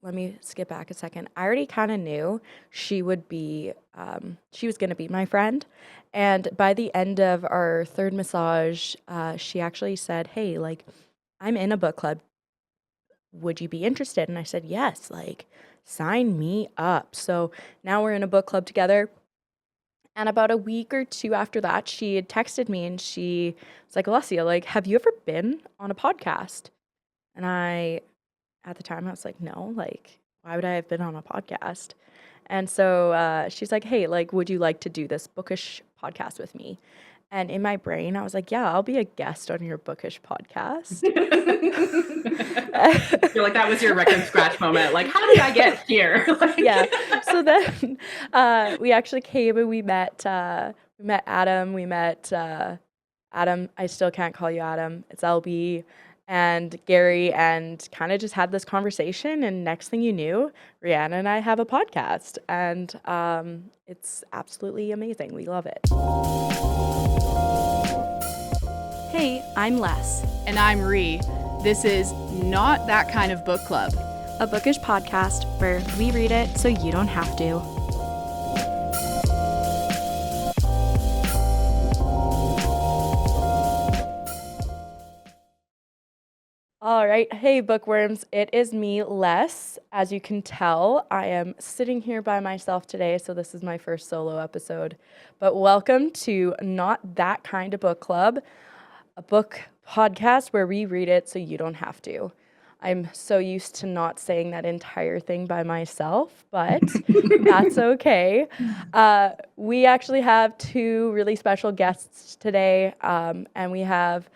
let me skip back a second. I already kind of knew she would be, she was going to be my friend. And by the end of our third massage, she actually said, "Hey, like, I'm in a book club. Would you be interested?" And I said, "Yes, like, sign me up." So now we're in a book club together. And about a week or two after that, she had texted me and she was like, "Alessia, like, have you ever been on a podcast?" And at the time, I was like, "No, like, why would I have been on a podcast?" And so she's like, "Hey, like, would you like to do this bookish podcast with me?" And in my brain, I was like, "Yeah, I'll be a guest on your bookish podcast." I feel like that was your record scratch moment. Like, how did I get here? Yeah. So then we actually came and we met Adam. We met Adam. I still can't call you Adam. It's LB and Gary, and kind of just had this conversation. And next thing you knew, Rihanna and I have a podcast, and it's absolutely amazing. We love it. Hey, I'm Les, And I'm Ree. This is Not That Kind of Book Club, a bookish podcast where we read it so you don't have to. All right. Hey, bookworms. It is me, Les. As you can tell, I am sitting here by myself today, so this is my first solo episode. But welcome to Not That Kind of Book Club, a book podcast where we read it so you don't have to. I'm so used to not saying that entire thing by myself, but that's okay. We actually have two really special guests today, and we have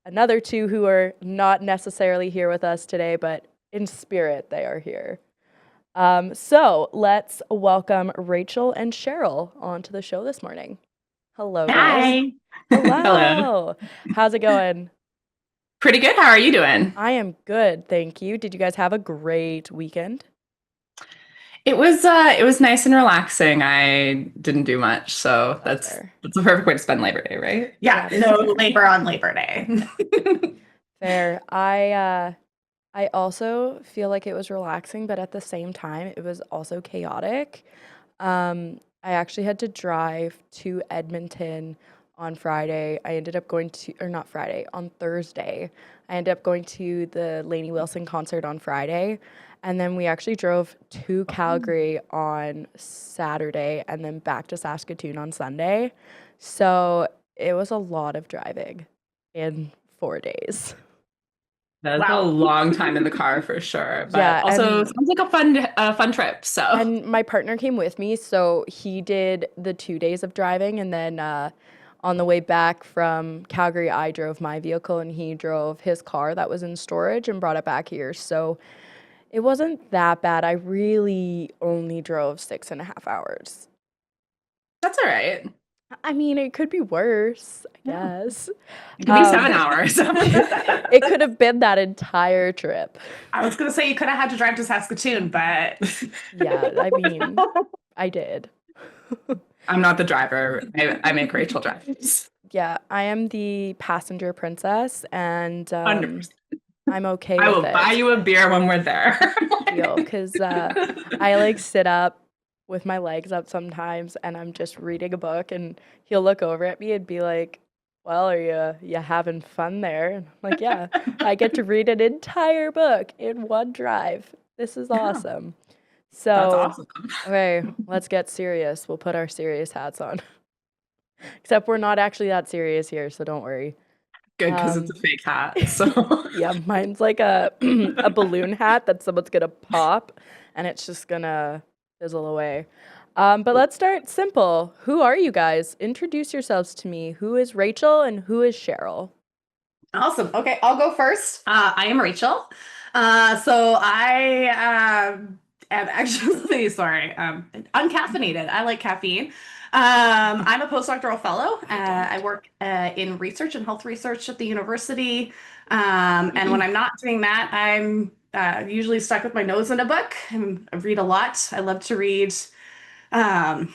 another two who are not necessarily here with us today, but in spirit they are here. So let's welcome Rachel and Cheryl onto the show this morning. Hello, guys. Hi. Hello. Hello. How's it going? Pretty good. How are you doing? I am good, thank you. Did you guys have a great weekend? It was nice and relaxing. I didn't do much, so that's Fair. that's the perfect way to spend Labor Day, right? Yeah, That is no fair. labor on Labor Day. Fair. I also feel like it was relaxing, but at the same time, it was also chaotic. I actually had to drive to Edmonton on Friday. I ended up going to, or not Friday, on Thursday. I ended up going to the Lainey Wilson concert on Friday. And then we actually drove to Calgary on Saturday and then back to Saskatoon on Sunday. So it was a lot of driving in 4 days. That's a Wow. long time in the car for sure, but Yeah, also and sounds like a fun trip. So and my partner came with me, so he did the 2 days of driving, and then on the way back from Calgary, I drove my vehicle, and he drove his car that was in storage and brought it back here. So it wasn't that bad. I really only drove 6.5 hours. that's all right. I mean, it could be worse, I Yeah. guess. It could be 7 hours. It could have been that entire trip. I was gonna say you could have had to drive to Saskatoon, but Yeah, I mean, I did. I'm not the driver. I make Rachel drive. Yeah, I am the passenger princess, and 100%. I'm okay I with will buy it. you a beer when we're there. Deal, because I like sit up with my legs up sometimes, and I'm just reading a book, and he'll look over at me and be like, "Well, are you having fun there?" And I'm like, "Yeah, I get to read an entire book in one drive. This is Yeah, awesome." that's So, awesome. okay, let's get serious. We'll put our serious hats on. Except we're not actually that serious here, so don't worry. Good, because it's a Um, fake hat. So yeah, mine's like a a balloon hat that someone's gonna pop, and it's just gonna fizzle away. But let's start simple. Who are you guys? Introduce yourselves to me. Who is Rachel and who is Cheryl? awesome. Okay, I'll go first. I am Rachel. So I am actually sorry, uncaffeinated. I like caffeine. I'm a postdoctoral fellow. I work in research and health research at the university. And when I'm not doing that, I'm usually stuck with my nose in a book. I read a lot. I love to read. Um,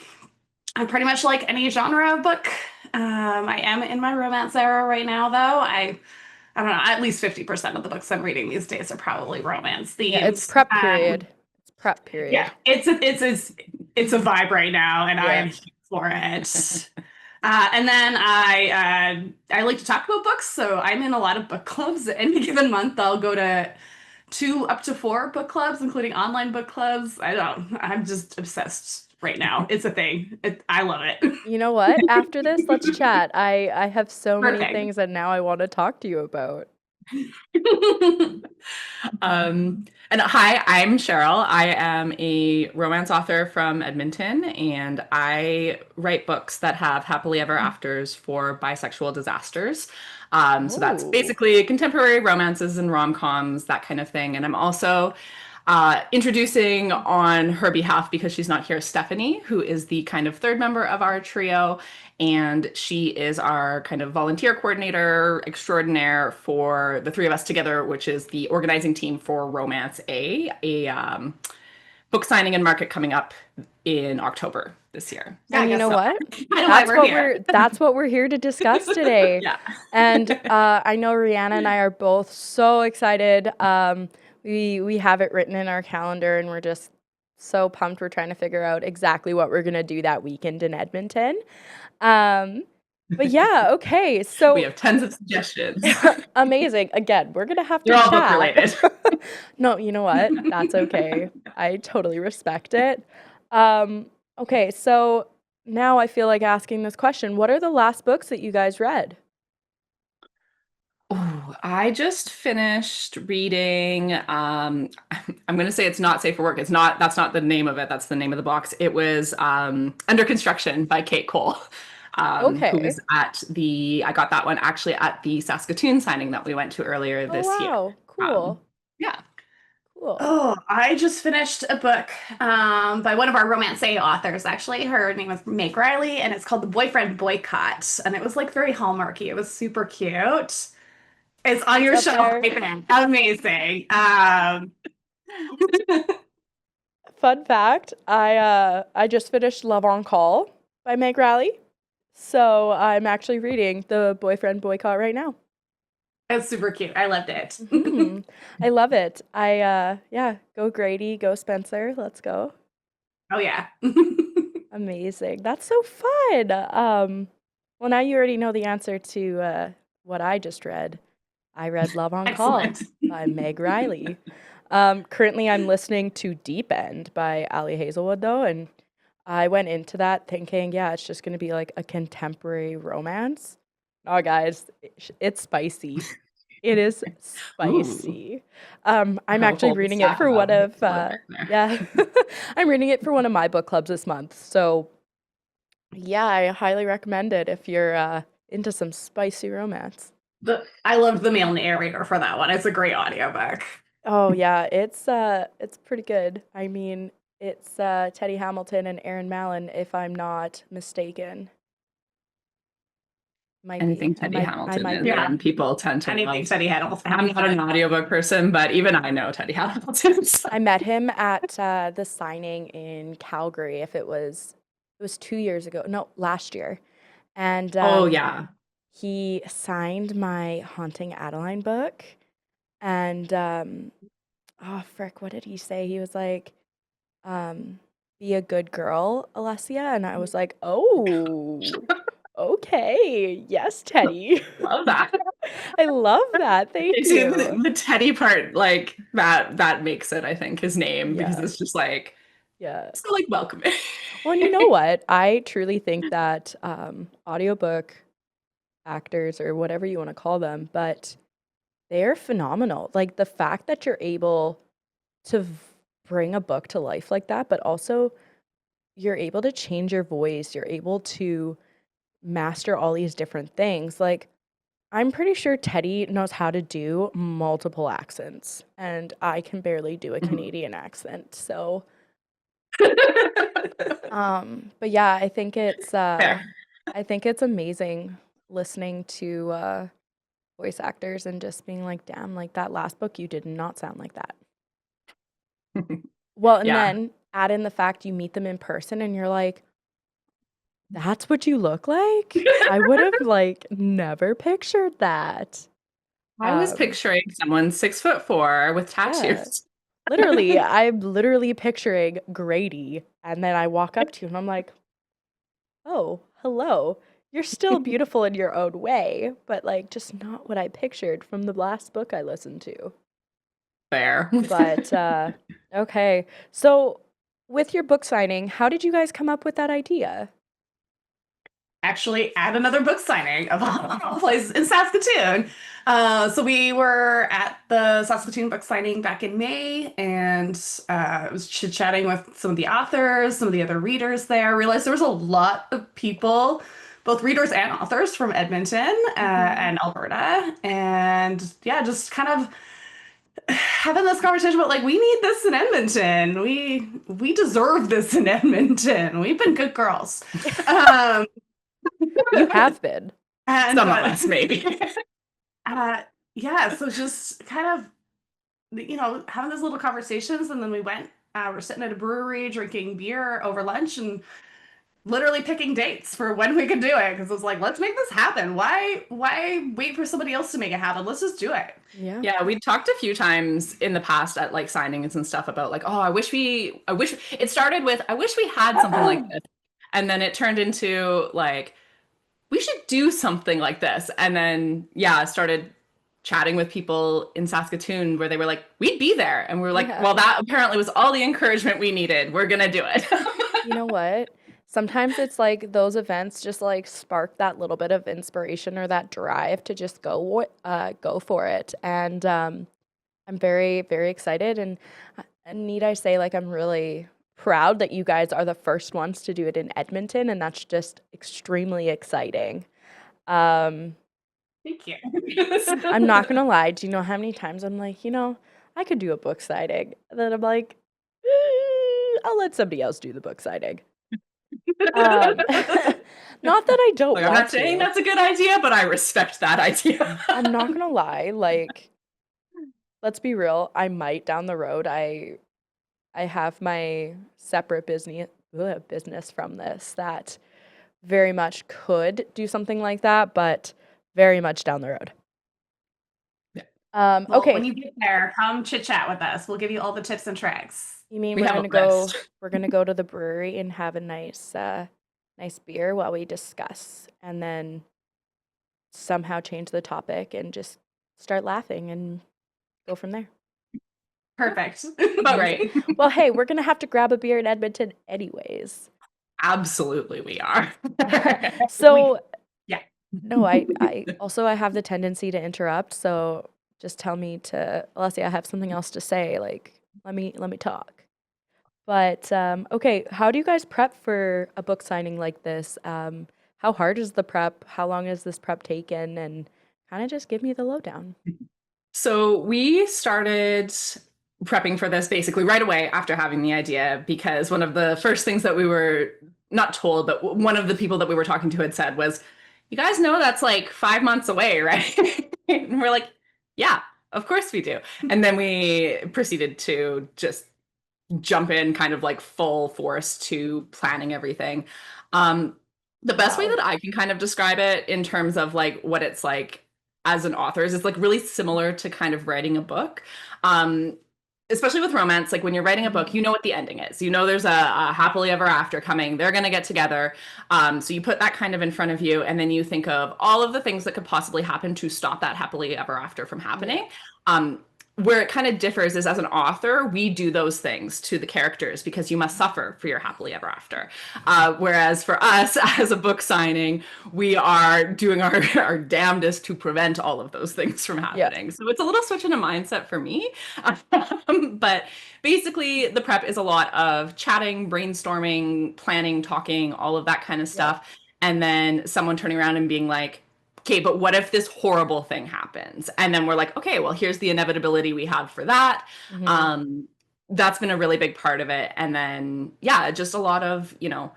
I'm pretty much like any genre of book. I am in my romance era right now, though. I don't know, at least 50% of the books I'm reading these days are probably romance Yeah, it's themed. prep period. prep period. Yeah, it's a vibe right now, and I Yeah. am here for it. And then I like to talk about books, so I'm in a lot of book clubs. Any given month, I'll go to 2 up to 4 book clubs, including online book clubs. I'm just obsessed right now. It's a thing. I love it. You know what? After this, let's chat. I have so many Perfect. things that now I want to talk to you about. And hi, I'm Cheryl. I am a romance author from Edmonton, and I write books that have happily ever afters for bisexual disasters. So that's Oh. basically contemporary romances and rom-coms, that kind of thing. And I'm also introducing on her behalf, because she's not here, Stephanie, who is the kind of third member of our trio. And she is our kind of volunteer coordinator extraordinaire for the three of us together, which is the organizing team for Romance A book signing and market coming up in October this year. Yeah, I And you guess know so. what? I know why we're here. That's what we're here to discuss today. Yeah. And I know Rihanna and I are both so excited. We have it written in our calendar, and we're just so pumped. We're trying to figure out exactly what we're gonna do that weekend in Edmonton. But yeah, okay. We So have tons of suggestions. amazing. Again, we're gonna have to They're all book chat. related. No, you know what? That's okay. I totally respect it. Okay, so now I feel like asking this question. What are the last books that you guys read? Oh, I just finished reading. I'm going to say it's not safe for work. That's not the name of it. That's the name of the box. It was Under Construction by Kate Cole, who was I got that one actually at the Saskatoon signing that we went to earlier Oh, this year. wow. Cool. Yeah. Cool. Oh, I just finished a book by one of our Romance A authors, actually. Her name was Meg Riley, and it's called The Boyfriend Boycott. And it was like very hallmarky. It was super cute. It's on your up shelf there. right there. Amazing. Fun fact, I just finished Love on Call by Meg Riley. So I'm actually reading The Boyfriend Boycott right now. It's super cute. I loved it. I love it. Yeah, go Grady, go Spencer. Let's go. Oh yeah. Amazing. That's so fun. Well, now you already know the answer to what I just read. I read Love on Call Excellent. by Meg Riley. Currently, I'm listening to Deep End by Ali Hazelwood, though, and I went into that thinking, yeah, it's just going to be like a contemporary romance. Oh, guys, it's spicy. It is spicy. I'm actually reading it for one of yeah. I'm reading it for one of my book clubs this month. So yeah, I highly recommend it if you're into some spicy romance. I loved the male narrator for that one. It's a great audiobook. Oh yeah, it's pretty good. I mean, it's Teddy Hamilton and Aaron Mallon, if I'm not mistaken. Might Anything be. Teddy Hamilton might is, be. and people tend to Anything love. Teddy Hamilton. I'm not an audiobook person, but even I know Teddy Hamilton. So. I met him at the signing in Calgary. It was 2 years ago. No, last year. And Oh yeah. he signed my Haunting Adeline book. And oh frick, what did he say? He was like, be a good girl, Alessia. And I was like, oh, okay. Yes, Teddy. Love that. I love that. Thank See, you. the Teddy part, like that makes it, I think, his name, because Yeah. it's just like, Yeah. so like welcoming. Well, and you know what? I truly think that audiobook actors, or whatever you want to call them, but they're phenomenal. Like the fact that you're able to bring a book to life like that, but also you're able to change your voice, you're able to master all these different things. Like I'm pretty sure Teddy knows how to do multiple accents, and I can barely do a Canadian accent. So but yeah, I think it's amazing listening to voice actors and just being like, damn, like that last book you did not sound like that. Well, and then add in the fact you meet them in person and you're like, that's what you look like? I would have like never pictured that. I was picturing someone 6'4" with tattoos. Literally, I'm literally picturing Grady, and then I walk up to you and I'm like, oh, hello. You're still beautiful in your own way, but like just not what I pictured from the last book I listened to. Fair. But okay. So with your book signing, how did you guys come up with that idea? Actually at another book signing of all places in Saskatoon. So we were at the Saskatoon book signing back in May, and I was chit-chatting with some of the authors, some of the other readers there. Realized there was a lot of people, both readers and authors from Edmonton and Alberta, and yeah, just kind of having this conversation about like we need this in Edmonton. We deserve this in Edmonton. We've been good girls. Um, You have been. and Some of us, maybe. uh, yeah, so just kind of, having those little conversations, and then we went. We're sitting at a brewery drinking beer over lunch and literally picking dates for when we could do it, because it was like, let's make this happen. Why wait for somebody else to make it happen? Let's just do it. Yeah. Yeah, we talked a few times in the past at like signings and stuff about like, oh, I wish it started with, I wish we had something like this. And then it turned into like, we should do something like this. And then, yeah, I started chatting with people in Saskatoon where they were like, we'd be there. And we were like, Yeah. well, that apparently was all the encouragement we needed. We're going to do it. You know what? Sometimes it's like those events just like spark that little bit of inspiration or that drive to just go for it. And I'm very, very excited. And need I say, like, I'm really proud that you guys are the first ones to do it in Edmonton, and that's just extremely exciting. Um, Thank you. I'm not gonna lie. Do you know how many times I'm like, I could do a book signing, and then I'm like, I'll let somebody else do the book signing. Um, not that I don't Like, I'm want not saying to. that's a good idea, but I respect that idea. I'm not gonna lie. Like, let's be real. I might down the road. I have my separate business from this that very much could do something like that, but very much down the road. Yeah. Well, Okay. when you get there, come chit chat with us. We'll give you all the tips and tricks. You mean We we're have a gonna go list. we're gonna go to the brewery and have a nice beer while we discuss, and then somehow change the topic and just start laughing and go from there. Perfect. About right. Well, hey, we're gonna have to grab a beer in Edmonton anyways. Absolutely, we are. So Yeah. no, I have the tendency to interrupt, so just tell me to, Alessia, I have something else to say, like let me talk. But okay, how do you guys prep for a book signing like this? How hard is the prep? How long has this prep taken? And kind of just give me the lowdown. So we started prepping for this basically right away after having the idea, because one of the first things that we were not told, but one of the people that we were talking to had said was, you guys know that's like 5 months away, right? And we're like, yeah, of course we do. And then we proceeded to just jump in kind of like full force to planning everything. Um, the best way Wow. that I can kind of describe it in terms of like what it's like as an author is it's like really similar to kind of writing a book. Um, Especially with romance, like when you're writing a book, you know what the ending is. You know there's a happily ever after coming. They're going to get together. So you put that kind of in front of you, and then you think of all of the things that could possibly happen to stop that happily ever after from happening. Where it kind of differs is as an author, we do those things to the characters because you must suffer for your happily ever after. Whereas for us as a book signing, we are doing our damnedest to prevent all of those things from happening. So it's a little switch in a mindset for me. But basically, the prep is a lot of chatting, brainstorming, planning, talking, all of that kind of stuff. And then someone turning around and being like, okay, but what if this horrible thing happens? And then we're like, okay, well, here's the inevitability we have for that. That's been a really big part of it. And then, yeah, just a lot of, a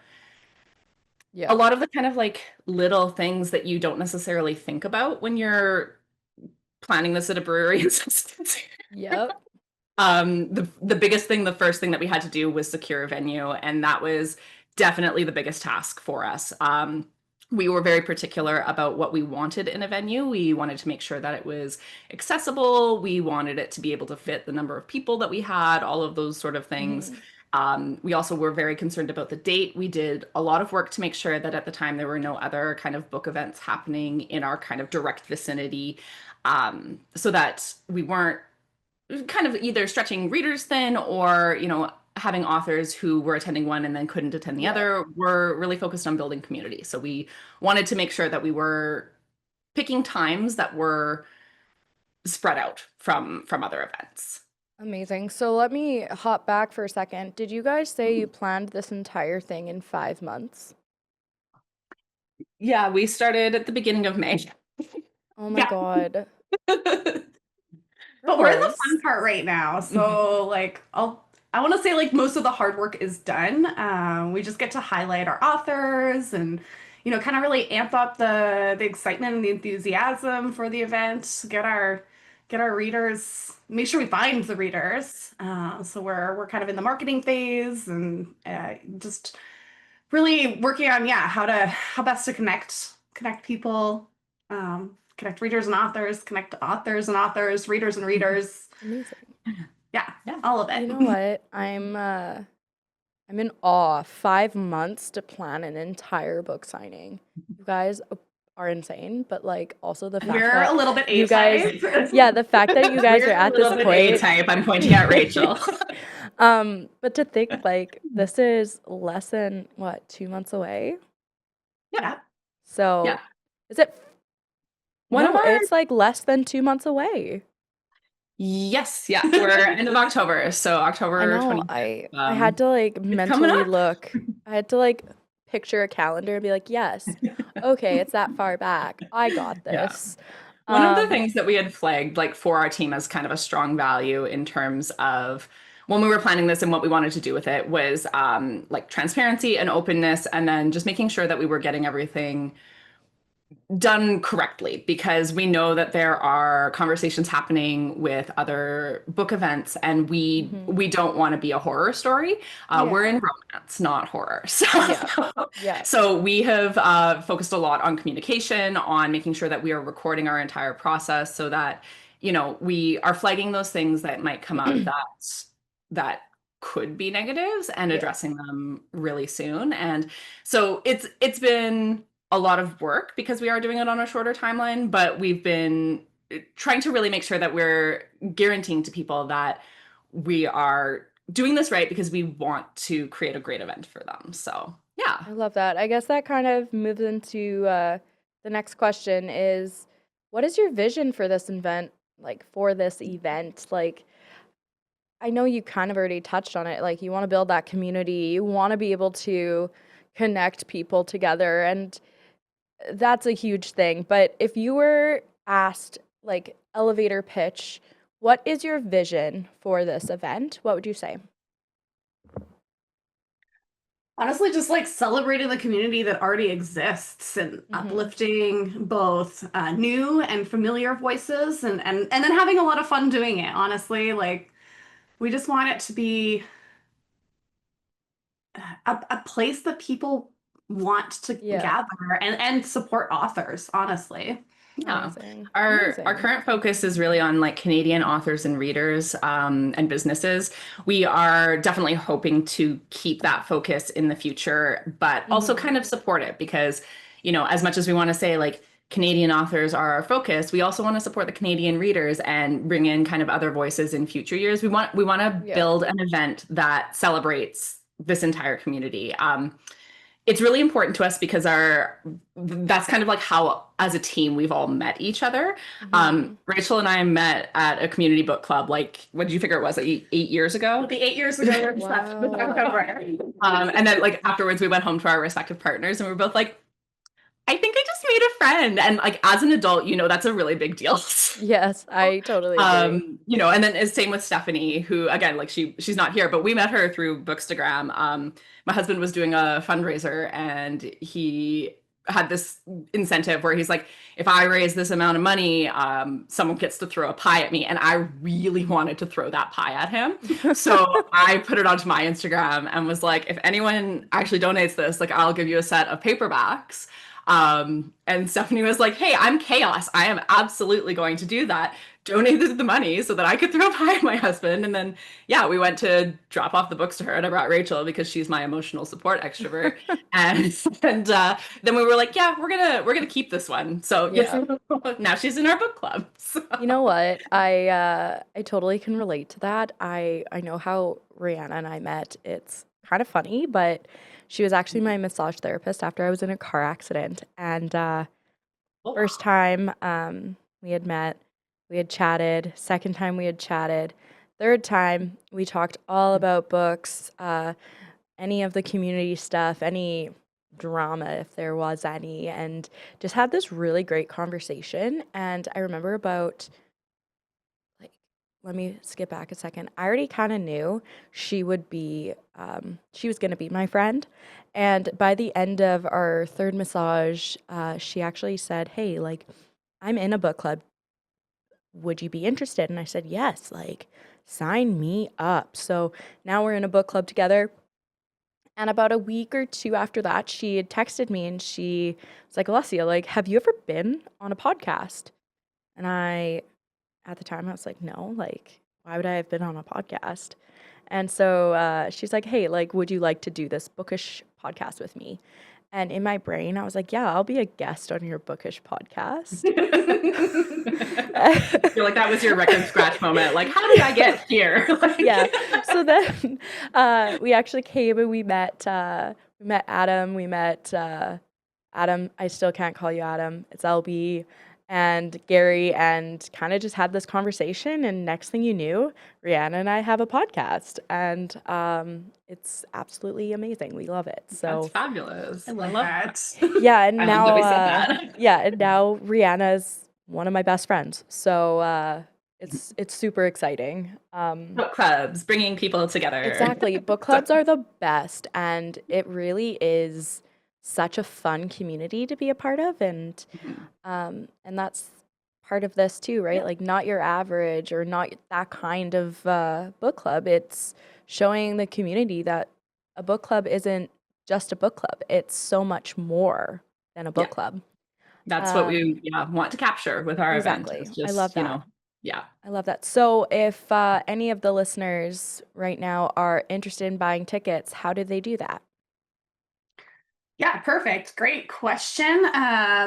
lot of the kind of like little things that you don't necessarily think about when you're planning this at a brewery. Yep. The biggest thing, the first thing that we had to do was secure a venue, and that was definitely the biggest task for us. we were very particular about what we wanted in a venue. We wanted to make sure that it was accessible. We wanted it to be able to fit the number of people that we had, all of those sort of things. We also were very concerned about the date. We did a lot of work to make sure that at the time there were no other kind of book events happening in our kind of direct vicinity, so that we weren't kind of either stretching readers thin or, having authors who were attending one and then couldn't attend the other. We're really focused on building community. So we wanted to make sure that we were picking times that were spread out from other events. Amazing. So let me hop back for a second. Did you guys say you planned this entire thing in 5 months? Yeah, we started at the beginning of May. Oh my God. But we're in the fun part right now. So like I want to say like most of the hard work is done. We just get to highlight our authors and kind of really amp up the excitement and the enthusiasm for the event. Get our readers, make sure we find the readers. So we're kind of in the marketing phase and just really working on how best to connect people, connect readers and authors, connect authors and authors, readers and readers. Amazing. Yeah, all of it. You know what? I'm in awe. 5 months to plan an entire book signing. You guys are insane, but like also the fact We're that a little bit you A-type. guys, yeah, the fact that you guys are at this point. A-type. I'm pointing at Rachel. But to think like this is less than what, 2 months away? Yeah. So Yeah. is it? One of No, our- it's like less than 2 months away. Yes, yeah. We're end of October. So October I know. 20th. I had to like coming mentally up. look. I had to like picture a calendar and be like, yes, okay, it's that far back. I got Yeah. this. One of the things that we had flagged like for our team as kind of a strong value in terms of when we were planning this and what we wanted to do with it was like transparency and openness, and then just making sure that we were getting everything done correctly, because we know that there are conversations happening with other book events, and we don't want to be a horror story. We're in romance, not horror. So, so we have focused a lot on communication, on making sure that we are recording our entire process so that we are flagging those things that might come up that could be negatives and addressing them really soon. And so it's been a lot of work because we are doing it on a shorter timeline, but we've been trying to really make sure that we're guaranteeing to people that we are doing this right because we want to create a great event for them. So, yeah. I love that. I guess that kind of moves into the next question is, what is your vision for this event? Like for this event, like I know you kind of already touched on it. Like you want to build that community, you want to be able to connect people together, and that's a huge thing. But if you were asked, like, elevator pitch, what is your vision for this event? What would you say? Honestly, just like celebrating the community that already exists and uplifting both new and familiar voices, and then having a lot of fun doing it. Honestly, like we just want it to be a place that people want to gather and support authors, honestly. Yeah. Our current focus is really on like Canadian authors and readers and businesses. We are definitely hoping to keep that focus in the future, but also kind of support it because, as much as we want to say like Canadian authors are our focus, we also want to support the Canadian readers and bring in kind of other voices in future years. We want to build an event that celebrates this entire community. It's really important to us because that's kind of like how, as a team, we've all met each other. Rachel and I met at a community book club. Like, what did you figure it was? Like 8 years ago? It'll be 8 years ago. And then like afterwards, we went home to our respective partners, and we were both like, I think I just made a friend. And like as an adult, that's a really big deal. Yes, I totally agree. And then it's same with Stephanie, who again, like she's not here, but we met her through Bookstagram. My husband was doing a fundraiser, and he had this incentive where he's like, if I raise this amount of money, someone gets to throw a pie at me. And I really wanted to throw that pie at him. So I put it onto my Instagram and was like, if anyone actually donates this, like I'll give you a set of paperbacks. And Stephanie was like, hey, I'm chaos. I am absolutely going to do that. Donated the money so that I could throw a pie at my husband. And then, yeah, we went to drop off the books to her, and I brought Rachel because she's my emotional support extrovert. And then we were like, yeah, we're gonna keep this one. So Yeah. now she's in our book club. So. You know what? I totally can relate to that. I know how Rihanna and I met. It's kind of funny, but she was actually my massage therapist after I was in a car accident. And first time we had met, we had chatted. Second time we had chatted. Third time we talked all about books, any of the community stuff, any drama if there was any, and just had this really great conversation. And I remember about like, let me skip back a second. I already kind of knew she would be, she was going to be my friend. And by the end of our third massage, she actually said, hey, like, I'm in a book club. Would you be interested? And I said, yes, like, sign me up. So now we're in a book club together. And about a week or two after that, she had texted me and she was like, Alessia, like, have you ever been on a podcast? And at the time, I was like, no, like, why would I have been on a podcast? And so she's like, hey, like, would you like to do this bookish podcast with me? And in my brain, I was like, yeah, I'll be a guest on your bookish podcast. I feel like that was your record scratch moment. Like, how did I get here? Yeah. So then we actually came and we met Adam. We met Adam. I still can't call you Adam. It's LB and Gary, and kind of just had this conversation. And next thing you knew, Rihanna and I have a podcast, and it's absolutely amazing. We love it. So that's fabulous. I love that. yeah, and I now love that we said that. yeah, and now Rihanna is one of my best friends. So it's super exciting. Book clubs, bringing people together. Exactly. Book clubs are the best, and it really is such a fun community to be a part of, and that's part of this too, right? Yeah. Like, not your average or not that kind of book club. It's showing the community that a book club isn't just a book club. It's so much more than a book club. That's what we want to capture with our Exactly. event. It's just, I love that. Yeah. I love that. So if any of the listeners right now are interested in buying tickets, how do they do that? Yeah, perfect. Great question.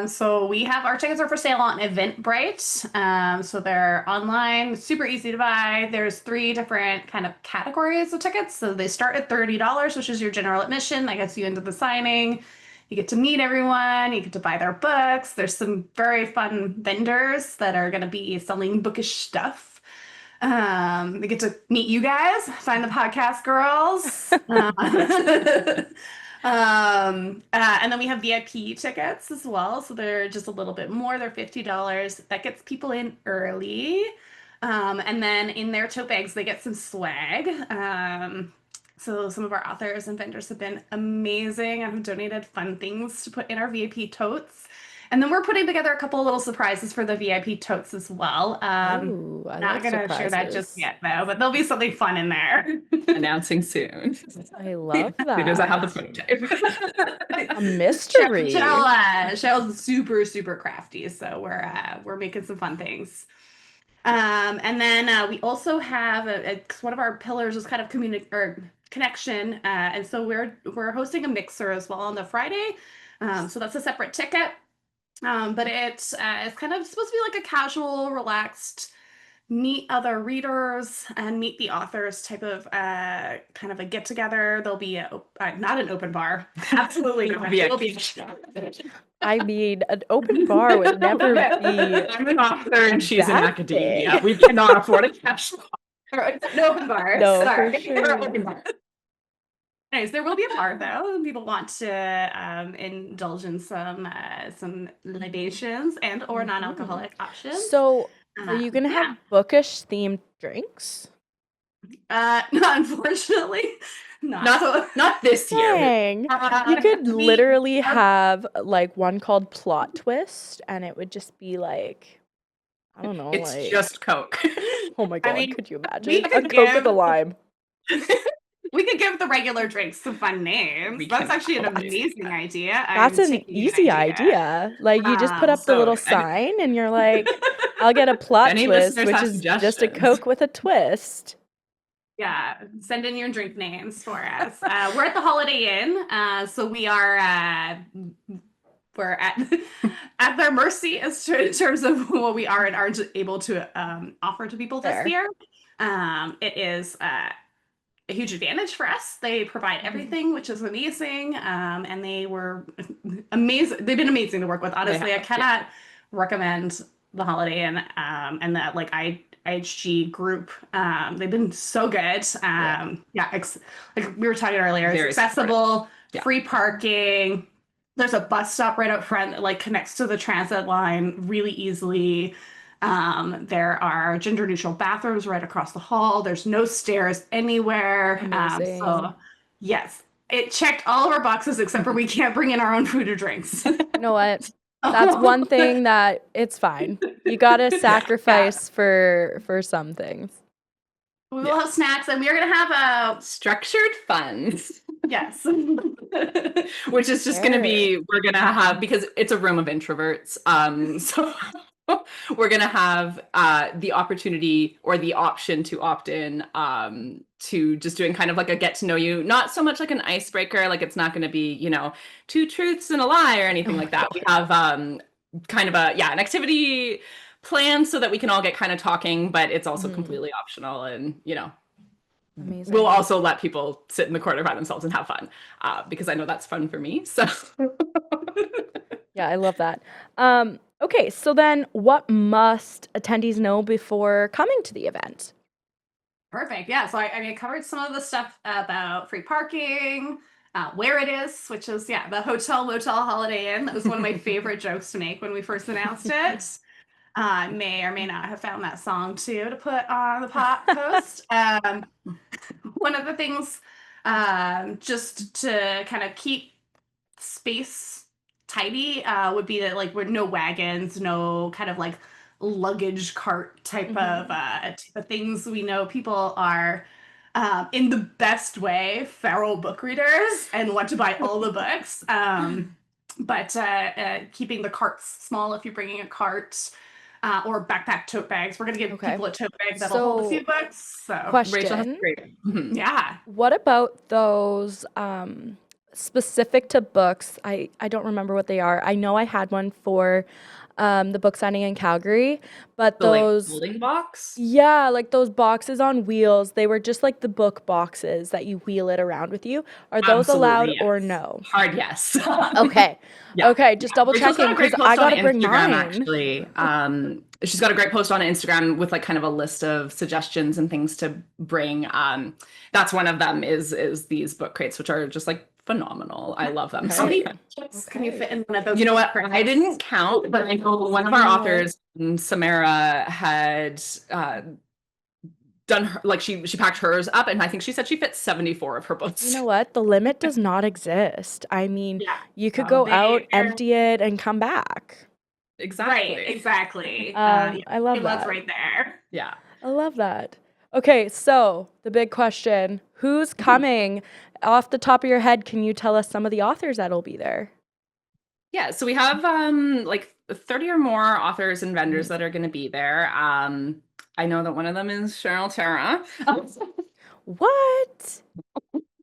So we have our tickets are for sale on Eventbrite. So they're online, super easy to buy. There's 3 different kind of categories of tickets. So they start at $30, which is your general admission. That gets you into the signing. You get to meet everyone. You get to buy their books. There's some very fun vendors that are going to be selling bookish stuff. They get to meet you guys, find the podcast girls. And then we have VIP tickets as well. So they're just a little bit more. They're $50. That gets people in early. And then in their tote bags, they get some swag. So some of our authors and vendors have been amazing and have donated fun things to put in our VIP totes. And then we're putting together a couple of little surprises for the VIP totes as well. Ooh, I Not like going to share that just surprises. yet, though, but there'll be something fun in there. Announcing soon. I love Soon as I have the that. prototype. A mystery. Cheryl's super, super crafty, so we're making some fun things. And then we also have one of our pillars is kind of connection, and so we're hosting a mixer as well on the Friday. So that's a separate ticket. But it's kind of supposed to be like a casual, relaxed, meet other readers and meet the authors type of kind of a get together. There'll be not an open bar, absolutely not. It'll be. I mean, an open bar would never be. I'm an author and she's in that academia. big. We cannot afford a cash bar. No open bar. No, Sorry. for sure. Open bar. Anyways, there will be a bar though. People want to indulge in some libations and or non-alcoholic options. So, are you gonna have bookish themed drinks? Unfortunately, Not this year. Dang. You could literally have like one called Plot Twist, and it would just be like, I don't know, It's like, just Coke. oh my God, mean, could you we imagine? A could Coke with a give- lime. We could give the regular drinks some fun names. We That's can actually an absolutely do amazing idea. That's I'm an taking easy an idea. idea. Like you just put up the So, little sign and you're like, I'll get a plot any twist, listeners which have is just a suggestions? Coke with a twist. Yeah, send in your drink names for us. We're at the Holiday Inn, so we are we're at at their mercy as to in terms of what we are and aren't able to offer to people this Fair. year. It is a huge advantage for us. They provide everything, which is amazing, and they were amazing. They've been amazing to work with. Honestly, I cannot recommend the Holiday Inn and that like IHG group. They've been so good. Like we were talking earlier, it's Very accessible, Yeah. free parking. There's a bus stop right up front that like connects to the transit line really easily. There are gender neutral bathrooms right across the hall. There's no stairs anywhere. Amazing. So yes, it checked all of our boxes except for we can't bring in our own food or drinks. You know what? That's one thing that it's fine. You gotta sacrifice for some things. We will have snacks and we are gonna have a Structured funds. yes. Which is just going to be, we're going to have, because it's a room of introverts. So we're going to have the opportunity or the option to opt in to just doing kind of like a get to know you, not so much like an icebreaker. Like it's not going to be, you know, 2 truths and a lie or anything like that. We have kind of an activity plan so that we can all get kind of talking, but it's also completely optional and, you know, Amazing. we'll also let people sit in the corner by themselves and have fun because I know that's fun for me. So Yeah, I love that. Okay, so then what must attendees know before coming to the event? Perfect. Yeah. So I mean, I covered some of the stuff about free parking, where it is, which is the hotel motel Holiday Inn. That was one of my favorite jokes to make when we first announced it. I may or may not have found that song too to put on the pop post. One of the things, just to kind of keep space tidy, would be that like with no wagons, no kind of like luggage cart type of things. We know people are in the best way feral book readers and want to buy all the books. But keeping the carts small if you're bringing a cart. Or backpack tote bags. We're gonna give people a tote bag that'll hold a few books. So Question. Rachel, great. yeah. What about those specific to books? I don't remember what they are. I know I had one for the book signing in Calgary, but The like those folding box. yeah, like those boxes on wheels, they were just like the book boxes that you wheel it around with you. Are those allowed Absolutely, or yes. no? Hard yes. Okay. Yeah. Okay, just double Rachel's got checking a great because post I gotta on bring Instagram, mine. actually. She's got a great post on Instagram with like kind of a list of suggestions and things to bring. That's one of them is these book crates, which are just like phenomenal. I love them. How many Okay. books can you fit in one of those? You know what? I didn't count, but I know one of our authors, Samara, had done her, like she packed hers up, and I think she said she fit 74 of her books. You know what? The limit does not exist. I mean, Yeah. you could go out, empty it, and come back. Exactly. Right, exactly. I love Love's that. right there. Yeah. I love that. Okay, so the big question, who's coming? Off the top of your head, can you tell us some of the authors that'll be there? Yeah, so we have like 30 or more authors and vendors that are going to be there. I know that one of them is Cheryl Tara. What?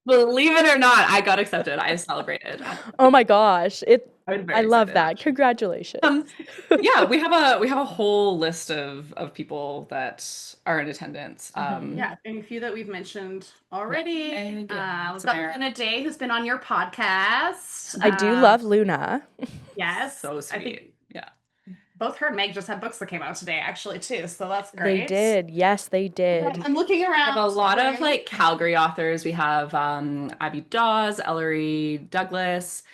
Believe it or not, I got accepted. I celebrated. Oh my gosh. I was very I love excited, that. actually. Congratulations. Yeah, we have a whole list of people that are in attendance. Yeah, and a few that we've mentioned already. And, We've got Samara. Luna Day, who's been on your podcast. I do love Luna. Yes, So I sweet. think Yeah. both her and Meg just had books that came out today, actually, too. So that's They great. did. Yes, they did. I'm looking We around. have a lot of like Calgary authors. We have Abby Dawes, Ellery Douglas,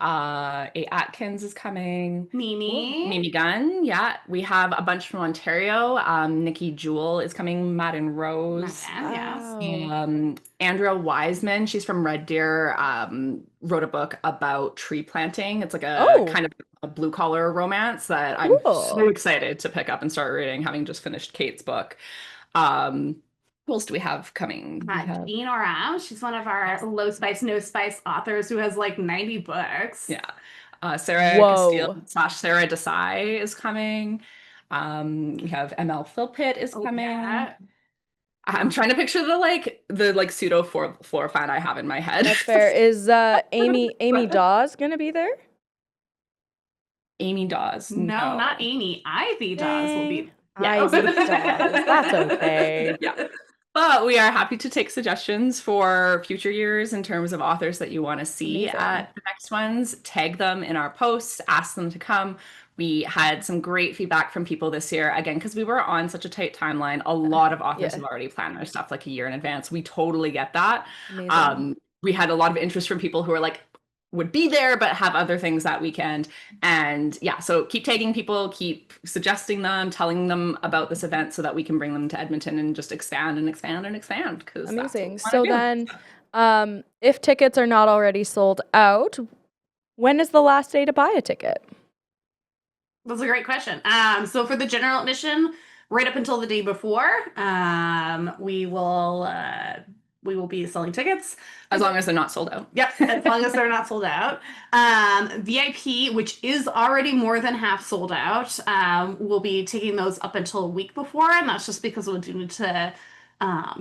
A. Atkins is coming. Mimi Gunn, yeah. We have a bunch from Ontario. Nikki Jewell is coming. Madden Rose. Wow. Andrea Wiseman, she's from Red Deer, wrote a book about tree planting. It's like a kind of a blue collar romance that I'm so excited to pick up and start reading, having just finished Kate's book. Who else do we have coming? Jean Oram. She's one of our low spice, no spice authors who has like 90 books. Yeah. Sarah Castile Whoa. / Sarah Desai is coming. We have ML Philpitt is coming. Yeah. I'm trying to picture the pseudo floor plan I have in my head. That's fair. Is Amy Dawes gonna be there? Amy Dawes. No, not Amy. Ivy Dawes will be. Ivy Dawes. That's okay. Yeah. But we are happy to take suggestions for future years in terms of authors that you want to see Amazing. at the next ones. Tag them in our posts, ask them to come. We had some great feedback from people this year, again, because we were on such a tight timeline. A lot of authors have already planned their stuff like a year in advance. We totally get that. Amazing. We had a lot of interest from people who are like, would be there but have other things that weekend. And yeah, so keep tagging people, keep suggesting them, telling them about this event so that we can bring them to Edmonton and just expand and expand and expand. Amazing. So then if tickets are not already sold out, when is the last day to buy a ticket? That's a great question. So for the general admission, right up until the day before, we will be selling tickets. As long as they're not sold out. Yep, as long as they're not sold out. VIP, which is already more than half sold out, we'll be taking those up until a week before, and that's just because we'll do need to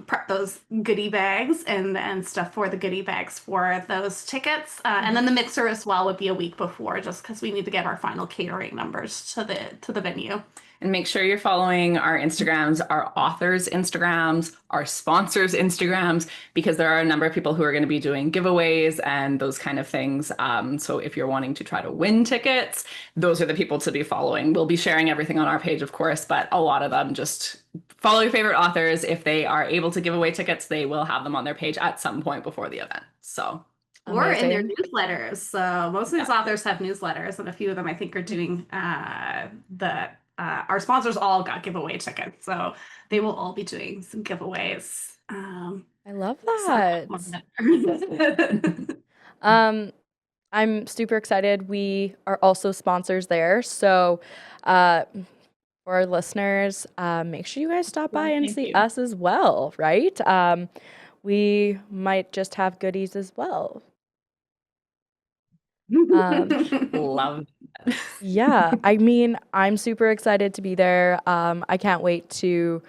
prep those goodie bags and stuff for the goodie bags for those tickets. And then the mixer as well would be a week before, just because we need to get our final catering numbers to the venue. And make sure you're following our Instagrams, our authors' Instagrams, our sponsors' Instagrams, because there are a number of people who are going to be doing giveaways and those kind of things. So if you're wanting to try to win tickets, those are the people to be following. We'll be sharing everything on our page, of course, but a lot of them just follow your favorite authors. If they are able to give away tickets, they will have them on their page at some point before the event. So. Or in their newsletters. So most of these authors have newsletters, and a few of them I think are doing our sponsors all got giveaway tickets, so they will all be doing some giveaways. I love that. I'm super excited. We are also sponsors there, so for our listeners, make sure you guys stop by and see us as well, right? We might just have goodies as well. Love that. Yeah, I mean, I'm super excited to be there. I can't wait to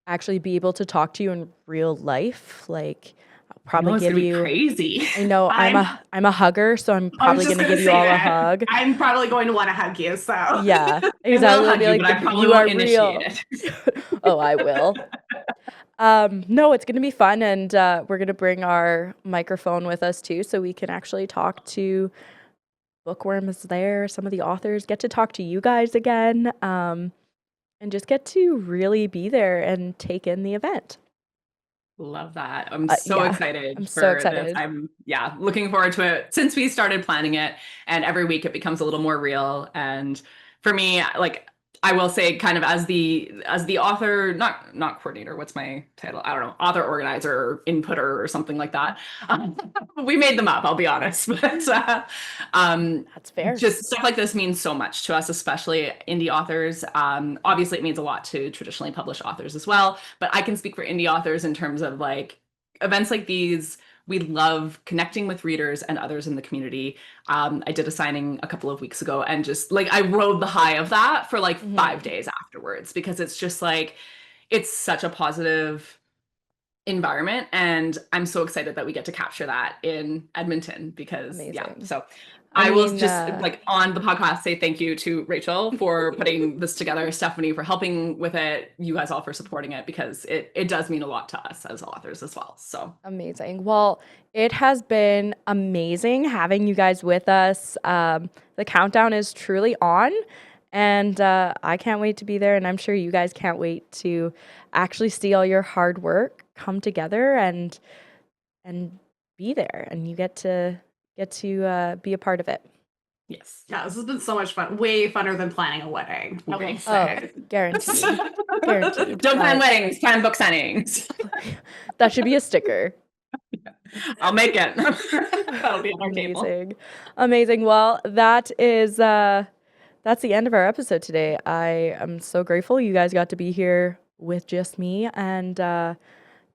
actually be able to talk to you in real life. Like, I'll probably give you crazy. I know I'm a hugger, so I'm probably gonna give you all a hug. I'm probably going to want to hug you. So yeah, exactly. I'll be like, but I probably you are won't real. Oh, I will. No, it's gonna be fun, and we're gonna bring our microphone with us too, so we can actually talk to bookworms there. Some of the authors get to talk to you guys again, and just get to really be there and take in the event. Love that. I'm so excited. I'm so excited. This. I'm looking forward to it since we started planning it, and every week it becomes a little more real. And for me, like, I will say, kind of as the author, not coordinator, what's my title? I don't know, author organizer, inputter, or something like that. We made them up, I'll be honest, but that's fair. Just stuff like this means so much to us, especially indie authors. Obviously, it means a lot to traditionally published authors as well, but I can speak for indie authors in terms of like events like these. We love connecting with readers and others in the community. I did a signing a couple of weeks ago, and just like I rode the high of that for like 5 days afterwards, because it's just like, it's such a positive environment, and I'm so excited that we get to capture that in Edmonton, because so I will just like on the podcast say thank you to Rachel for putting this together, Stephanie for helping with it, you guys all for supporting it, because it does mean a lot to us as authors as well. So amazing. Well, it has been amazing having you guys with us. The countdown is truly on, and I can't wait to be there, and I'm sure you guys can't wait to actually see all your hard work come together and be there, and you get to be a part of it. Yes. Yeah, this has been so much fun. Way funner than planning a wedding, I will say. Oh, guaranteed. Guaranteed. Don't plan weddings, plan book signings. That should be a sticker. I'll make it. That'll be on our table. Amazing. Well, that's the end of our episode today. I am so grateful you guys got to be here with just me, and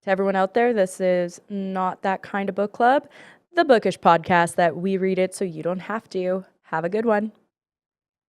To everyone out there, this is Not That Kind of Book Club, the bookish podcast that we read it so you don't have to. Have a good one.